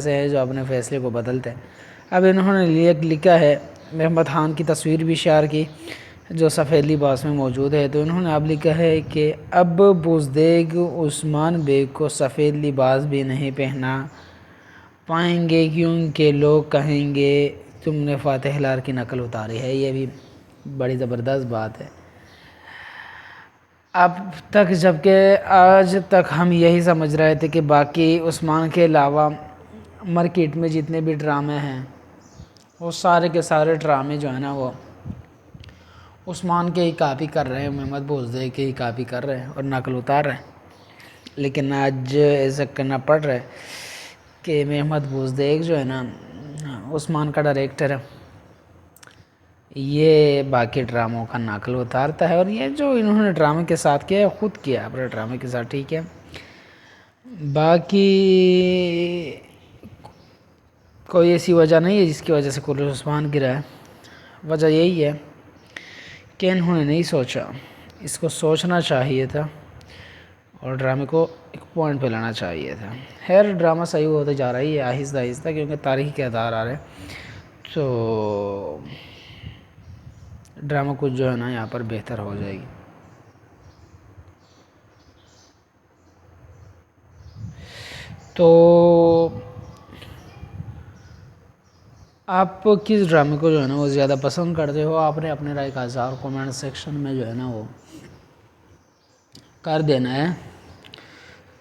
ایسے ہیں جو اپنے فیصلے کو بدلتے ہیں۔ اب انہوں نے لکھا ہے محمد خان کی تصویر بھی شیئر کی جو سفید لباس میں موجود ہے، تو انہوں نے اب لکھا ہے کہ اب بزدیگ عثمان بیگ کو سفید لباس بھی نہیں پہنا پائیں گے کیونکہ لوگ کہیں گے تم نے فاتح لار کی نقل اتاری ہے۔ یہ بھی بڑی زبردست بات ہے۔ اب تک جبکہ آج تک ہم یہی سمجھ رہے تھے کہ باقی عثمان کے علاوہ مارکیٹ میں جتنے بھی ڈرامے ہیں وہ سارے کے سارے ڈرامے جو ہیں نا وہ عثمان کے ہی کاپی کر رہے ہیں، محمد بزدیگ کے ہی کاپی کر رہے ہیں اور نقل اتار رہے ہیں۔ لیکن آج ایسا کرنا پڑ رہا ہے کہ محمد بزدیگ جو ہے نا عثمان کا ڈائریکٹر ہے، یہ باقی ڈراموں کا نقل اتارتا ہے، اور یہ جو انہوں نے ڈرامے کے ساتھ کیا ہے خود کیا اپنے ڈرامے کے ساتھ، ٹھیک ہے۔ باقی کوئی ایسی وجہ نہیں ہے جس کی وجہ سے کلر عثمان گرا ہے۔ وجہ یہی ہے کہ انہوں نے نہیں سوچا، اس کو سوچنا چاہیے تھا اور ڈرامے کو ایک پوائنٹ پہ لانا چاہیے تھا۔ خیر ڈرامہ صحیح ہوتے جا رہی ہے آہستہ آہستہ، کیونکہ تاریخی کے ادار آ رہے ہیں تو ڈرامہ کچھ جو ہے نا یہاں پر بہتر ہو جائے گی۔ تو آپ کس ڈرامے کو جو ہے نا وہ زیادہ پسند کرتے ہو؟ آپ نے اپنے رائے کا اظہار کومنٹ سیکشن میں جو ہے نا وہ کر دینا ہے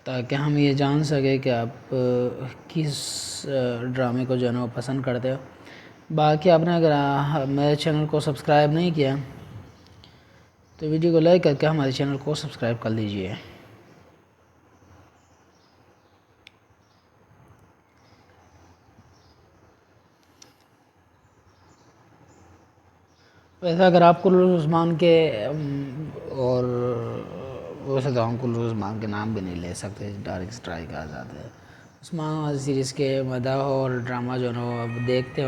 تاکہ ہم یہ جان سکیں کہ آپ کس ڈرامے کو جو ہے نا وہ پسند کرتے ہو۔ باقی آپ نے اگر میرے چینل کو سبسکرائب نہیں کیا تو ویڈیو کو لائک کر کے ہمارے چینل کو سبسکرائب کر لیجئے۔ ویسے اگر آپ کلر عثمان کے اور ویسے تو ہم کلر عثمان کے نام بھی نہیں لے سکتے، ڈائریکٹ اسٹرائک آ جاتے ہیں۔ عثمان سیریز کے مداح اور ڈرامہ جو ہے نا وہ اب دیکھتے ہو